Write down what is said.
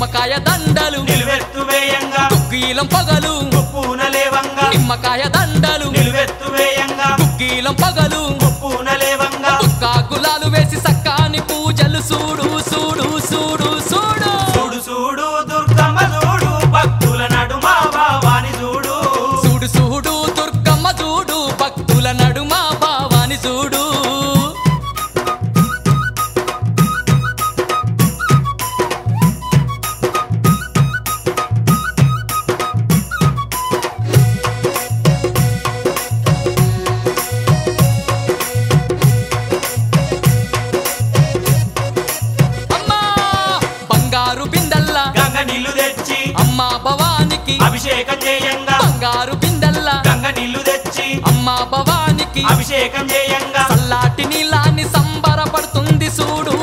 నిమ్మకాయ దండలు నిలువెత్తు వేయంగా కుక్కీలం పగలు ఉప్పున లేవంగా నిమ్మకాయ దండలు నిలువెత్తు వేయంగా కుక్కీలం పగలు ఉప్పున లేవంగా కుక్క గులాలు వేసి సక్కాని పూజలు చూడు చూడు చూడు చూడు చూడు చూడు దుర్గమ్మ చూడు భక్తుల నడుమ భావాని చూడు చూడు చూడు దుర్గమ్మ చూడు భక్తుల నడుమ భావాని చూడు అమ్మా బంగారు బిందెల్లా గంగ నీళ్లు తెచ్చి అమ్మా భవానికి అభిషేకం చేయంగా బంగారు బిందెల్లా గంగ నీళ్లు తెచ్చి అమ్మా భవానికి అభిషేకం చేయంగా చల్లాటి నీలాన్ని సంబరపడుతుంది చూడు